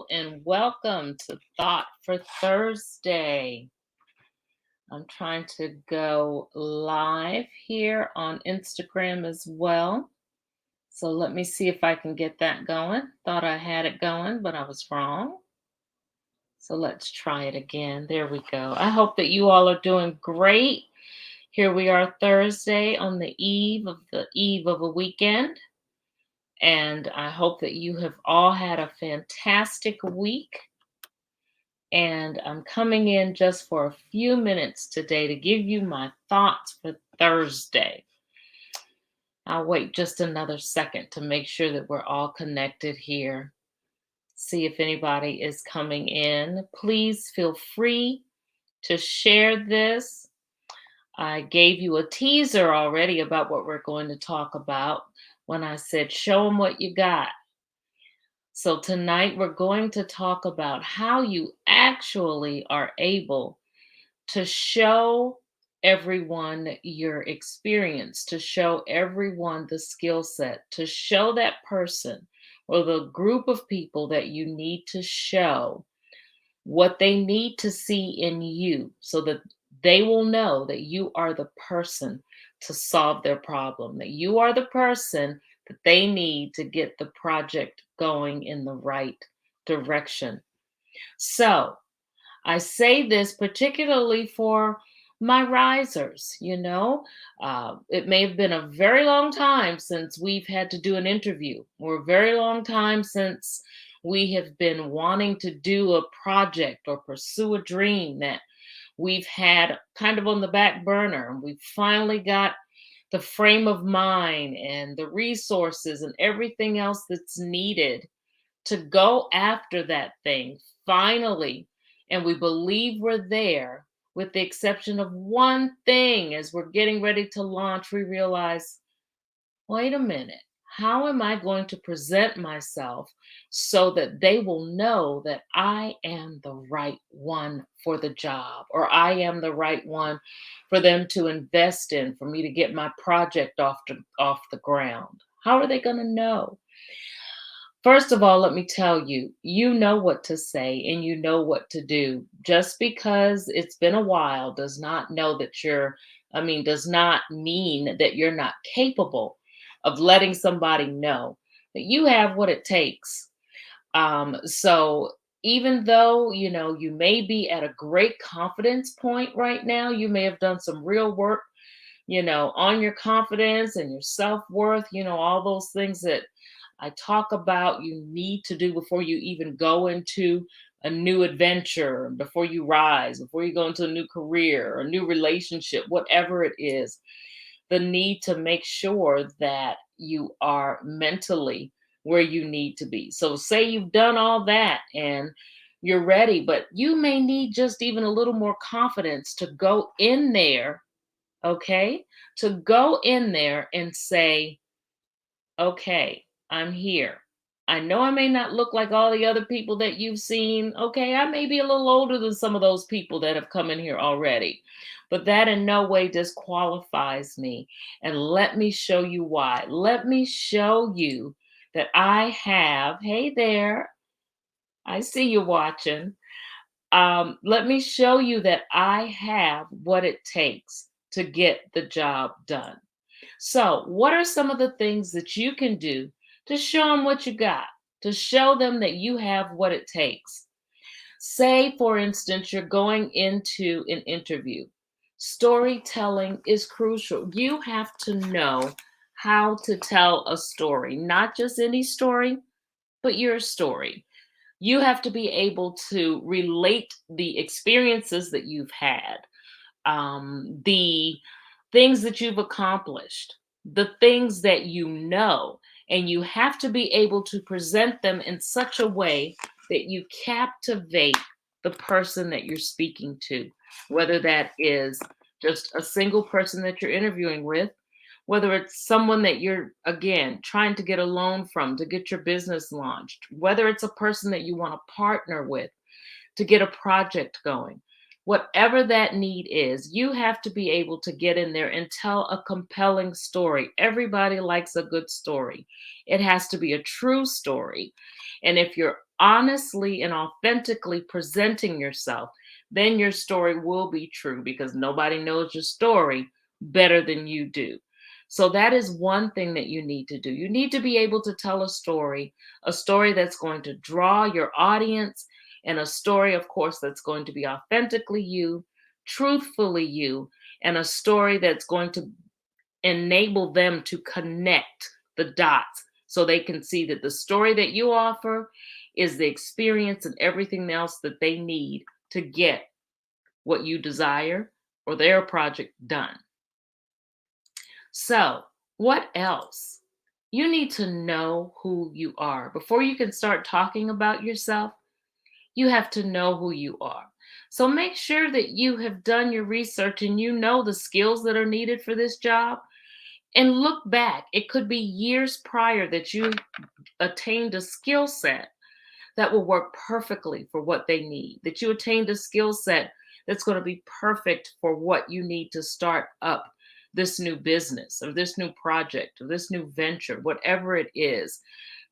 Hello and welcome to Thought for Thursday. I'm trying to go live here on Instagram as well. So let me see if I can get that going. Thought I had it going, but I was wrong. So let's try it again. There we go. I hope that you all are doing great. Here we are Thursday on the eve of a weekend. And I hope that you have all had a fantastic week. And I'm coming in just for a few minutes today to give you my thoughts for Thursday. I'll wait just another second to make sure that we're all connected here. See if anybody is coming in. Please feel free to share this. I gave you a teaser already about what we're going to talk about when I said, show them what you got. So tonight we're going to talk about how you actually are able to show everyone your experience, to show everyone the skill set, to show that person or the group of people that you need to show what they need to see in you so that they will know that you are the person to solve their problem, that you are the person that they need to get the project going in the right direction. So, I say this particularly for my risers. It may have been a very long time since we've had to do an interview, or a very long time since we have been wanting to do a project or pursue a dream that we've had kind of on the back burner. And we finally got the frame of mind and the resources and everything else that's needed to go after that thing finally. And we believe we're there, with the exception of one thing. As we're getting ready to launch, we realize, wait a minute, how am I going to present myself so that they will know that I am the right one for the job, or I am the right one for them to invest in, for me to get my project off the ground? How are they going to know? First of all, let me tell you, you know what to say and you know what to do. Just because it's been a while does not mean that you're not capable of letting somebody know that you have what it takes. So even though, you may be at a great confidence point right now, you may have done some real work, on your confidence and your self-worth, all those things that I talk about you need to do before you even go into a new adventure, before you rise, before you go into a new career or a new relationship, whatever it is, the need to make sure that you are mentally where you need to be. So, say you've done all that and you're ready, but you may need just even a little more confidence to go in there, okay? To go in there and say, okay, I'm here. I know I may not look like all the other people that you've seen. Okay, I may be a little older than some of those people that have come in here already, but that in no way disqualifies me. And let me show you why. Let me show you that I have, hey there, I see you watching. Let me show you that I have what it takes to get the job done. So, what are some of the things that you can do to show them what you got, to show them that you have what it takes? Say, for instance, you're going into an interview. Storytelling is crucial. You have to know how to tell a story, not just any story, but your story. You have to be able to relate the experiences that you've had, the things that you've accomplished, the things that you know, and you have to be able to present them in such a way that you captivate the person that you're speaking to, whether that is just a single person that you're interviewing with, whether it's someone that you're, again, trying to get a loan from to get your business launched, whether it's a person that you want to partner with to get a project going. Whatever that need is, you have to be able to get in there and tell a compelling story. Everybody likes a good story. It has to be a true story. And if you're honestly and authentically presenting yourself, then your story will be true because nobody knows your story better than you do. So that is one thing that you need to do. You need to be able to tell a story that's going to draw your audience, and a story, of course, that's going to be authentically you, truthfully you, and a story that's going to enable them to connect the dots so they can see that the story that you offer is the experience and everything else that they need to get what you desire or their project done. So, what else? You need to know who you are. Before you can start talking about yourself, you have to know who you are. So make sure that you have done your research and you know the skills that are needed for this job, and look back. It could be years prior that you attained a skill set that will work perfectly for what they need, that you attained a skill set that's going to be perfect for what you need to start up this new business or this new project or this new venture, whatever it is.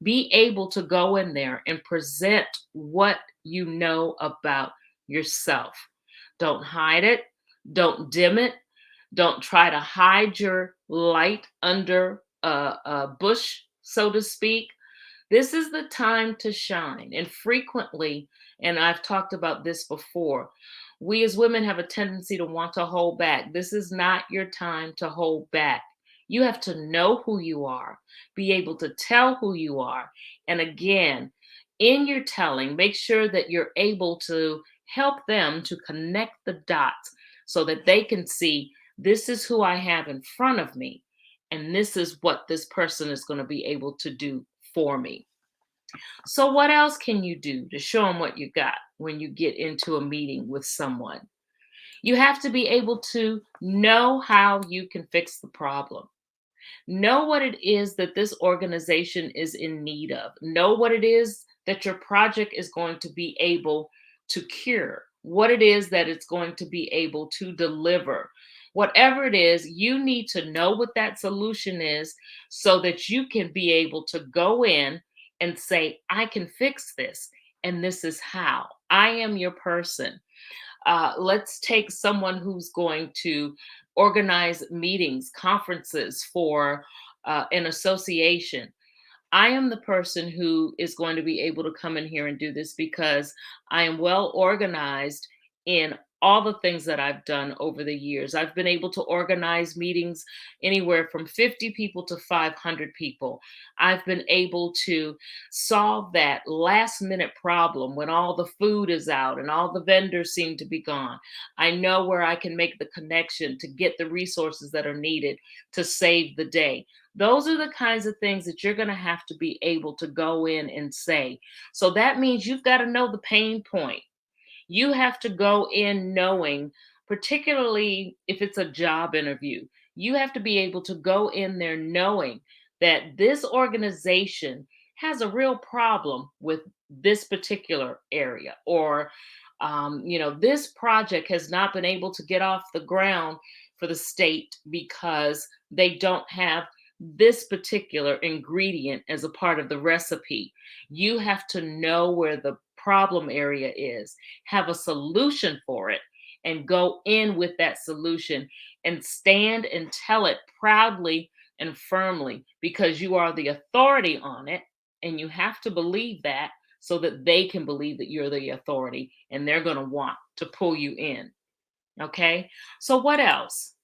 Be able to go in there and present what you know about yourself. Don't hide it, don't dim it, don't try to hide your light under a bush, so to speak. This is the time to shine. And frequently, and I've talked about this before, we as women have a tendency to want to hold back. This is not your time to hold back. You have to know who you are, be able to tell who you are. And again, in your telling, make sure that you're able to help them to connect the dots so that they can see this is who I have in front of me, and this is what this person is going to be able to do for me. So, what else can you do to show them what you got when you get into a meeting with someone? You have to be able to know how you can fix the problem. Know what it is that this organization is in need of. Know what it is that your project is going to be able to cure, what it is that it's going to be able to deliver. Whatever it is, you need to know what that solution is so that you can be able to go in and say, I can fix this, and this is how. I am your person. Let's take someone who's going to organize meetings, conferences for an association. I am the person who is going to be able to come in here and do this because I am well organized in all the things that I've done over the years. I've been able to organize meetings anywhere from 50 people to 500 people. I've been able to solve that last minute problem when all the food is out and all the vendors seem to be gone. I know where I can make the connection to get the resources that are needed to save the day. Those are the kinds of things that you're going to have to be able to go in and say. So that means you've got to know the pain point. You have to go in knowing, particularly if it's a job interview, you have to be able to go in there knowing that this organization has a real problem with this particular area, or this project has not been able to get off the ground for the state because they don't have this particular ingredient as a part of the recipe. You have to know where the problem area is, have a solution for it, and go in with that solution and stand and tell it proudly and firmly because you are the authority on it. And you have to believe that so that they can believe that you're the authority and they're going to want to pull you in. Okay. So, what else?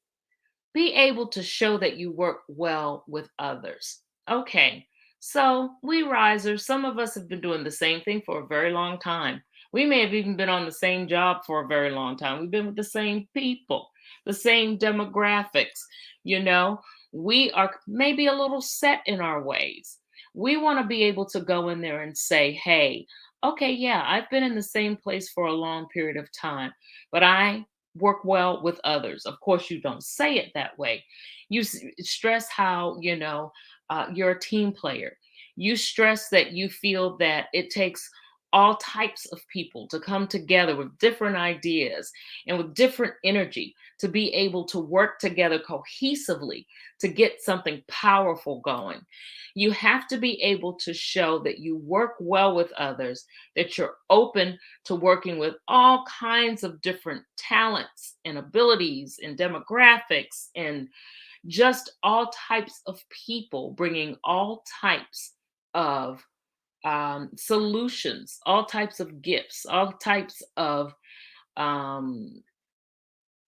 Be able to show that you work well with others. Okay, so we risers, some of us have been doing the same thing for a very long time. We may have even been on the same job for a very long time. We've been with the same people, the same demographics. You know, we are maybe a little set in our ways. We want to be able to go in there and say, hey, okay, yeah, I've been in the same place for a long period of time, but I work well with others. Of course, you don't say it that way. You stress how, you're a team player. You stress that you feel that it takes all types of people to come together with different ideas and with different energy to be able to work together cohesively to get something powerful going. You have to be able to show that you work well with others, that you're open to working with all kinds of different talents and abilities and demographics and just all types of people, bringing all types of solutions, all types of gifts, all types of um,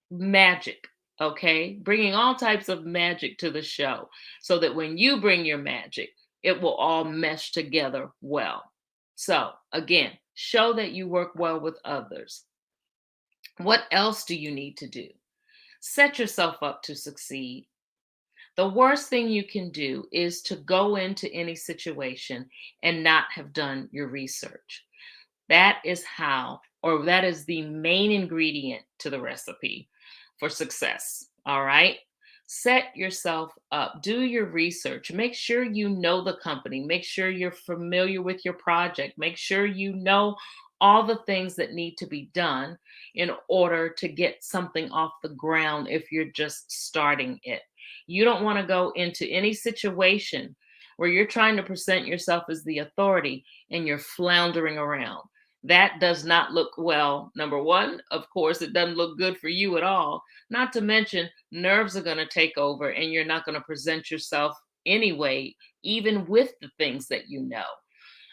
magic. Okay, bringing all types of magic to the show so that when you bring your magic, it will all mesh together well. So, again, show that you work well with others. What else do you need to do? Set yourself up to succeed. The worst thing you can do is to go into any situation and not have done your research. That is how, or that is the main ingredient to the recipe for success. All right. Set yourself up, do your research, make sure you know the company, make sure you're familiar with your project, make sure you know all the things that need to be done in order to get something off the ground if you're just starting it. You don't want to go into any situation where you're trying to present yourself as the authority and you're floundering around. That does not look well. Number one, of course, it doesn't look good for you at all. Not to mention, nerves are going to take over and you're not going to present yourself anyway, even with the things that you know.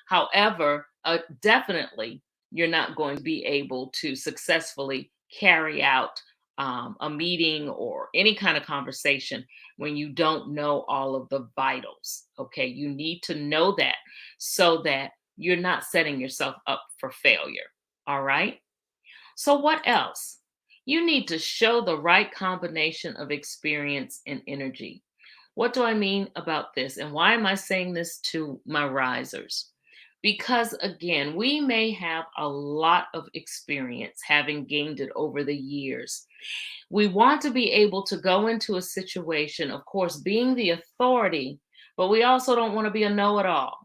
However, definitely, you're not going to be able to successfully carry out a meeting or any kind of conversation when you don't know all of the vitals. Okay, you need to know that so that you're not setting yourself up for failure. All right. So, what else? You need to show the right combination of experience and energy. What do I mean about this? And why am I saying this to my risers? Because again, we may have a lot of experience having gained it over the years. We want to be able to go into a situation, of course, being the authority, but we also don't want to be a know it all.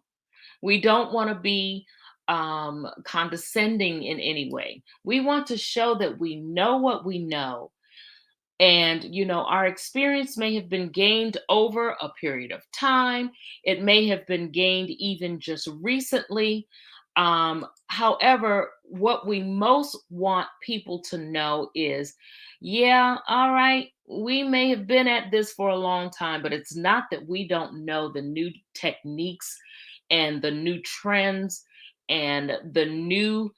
We don't want to be condescending in any way. We want to show that we know what we know. And, our experience may have been gained over a period of time. It may have been gained even just recently. However, what we most want people to know is, yeah, all right, we may have been at this for a long time, but it's not that we don't know the new techniques and the new trends and the new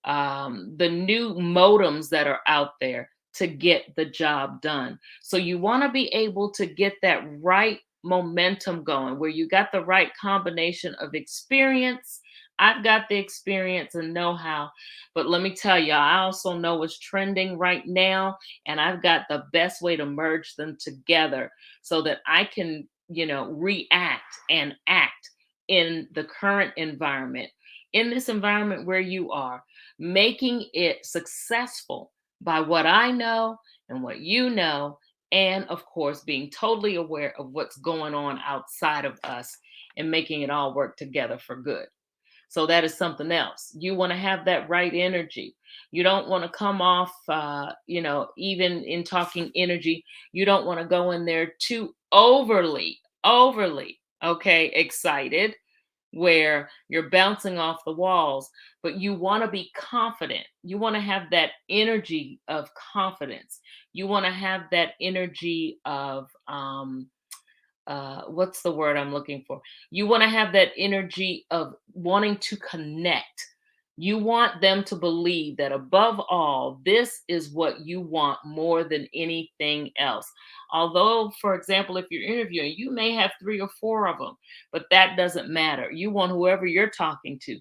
modems that are out there to get the job done. So you want to be able to get that right momentum going where you got the right combination of experience. I've got the experience and know-how, but let me tell you, I also know what's trending right now, and I've got the best way to merge them together so that I can, react and act in the current environment, in this environment where you are, making it successful by what I know and what you know, and of course, being totally aware of what's going on outside of us and making it all work together for good. So that is something else. You want to have that right energy. You don't want to come off, even in talking energy, you don't want to go in there too overly, okay, excited where you're bouncing off the walls, but you want to be confident. You want to have that energy of confidence. You want to have that energy of what's the word I'm looking for? You want to have that energy of wanting to connect. You want them to believe that above all, this is what you want more than anything else. Although, for example, if you're interviewing, you may have three or four of them, but that doesn't matter. You want whoever you're talking to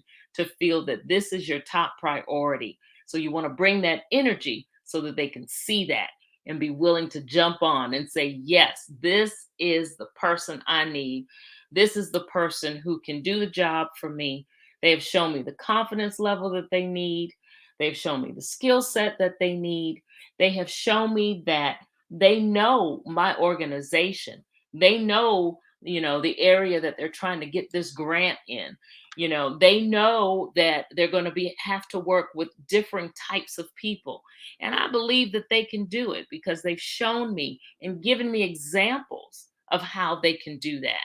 feel that this is your top priority. So you want to bring that energy so that they can see that and be willing to jump on and say, yes, this is the person I need. This is the person who can do the job for me. They have shown me the confidence level that they need. They've shown me the skill set that they need. They have shown me that they know my organization. They know the area that they're trying to get this grant in. They know that they're going to be have to work with different types of people. And I believe that they can do it because they've shown me and given me examples of how they can do that.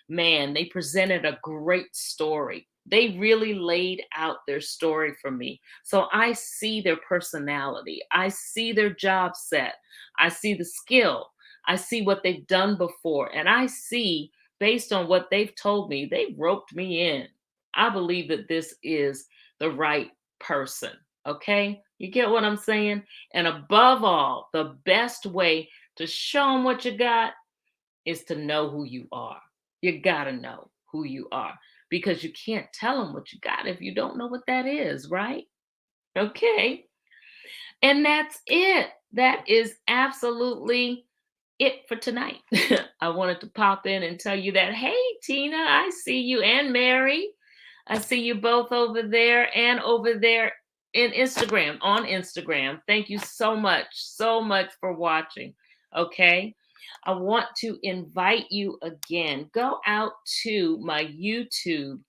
Man, they presented a great story. They really laid out their story for me. So I see their personality. I see their job set. I see the skill. I see what they've done before. And I see, based on what they've told me, they roped me in. I believe that this is the right person. Okay? You get what I'm saying? And above all, the best way to show them what you got is to know who you are. You got to know who you are because you can't tell them what you got if you don't know what that is, right? Okay. And that's it. That is absolutely it for tonight. I wanted to pop in and tell you that, hey, Tina, I see you, and Mary. I see you both over there and over there in Instagram, on Instagram. Thank you so much for watching. Okay. I want to invite you again. Go out to my YouTube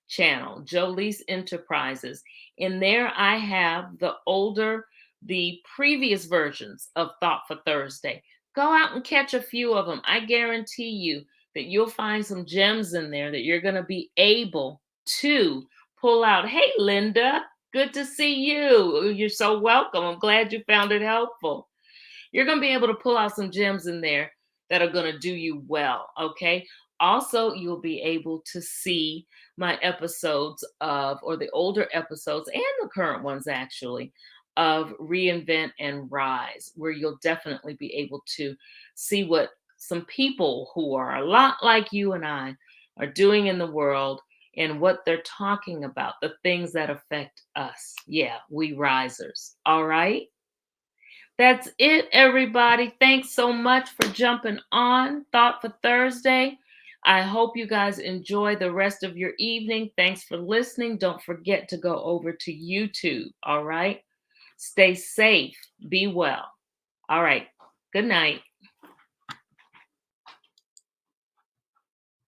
channel, Jolie's Enterprises. In there, I have the previous versions of Thought for Thursday. Go out and catch a few of them. I guarantee you that you'll find some gems in there that you're going to be able to pull out. Hey, Linda, good to see you. You're so welcome. I'm glad you found it helpful. You're going to be able to pull out some gems in there that are going to do you well. Okay. Also, you'll be able to see my episodes or the older episodes and the current ones actually, of Reinvent and Rise, where you'll definitely be able to see what some people who are a lot like you and I are doing in the world and what they're talking about, the things that affect us. Yeah, we risers. All right. That's it, everybody. Thanks so much for jumping on Thought for Thursday. I hope you guys enjoy the rest of your evening. Thanks for listening. Don't forget to go over to YouTube. All right. Stay safe. Be well. All right. Good night.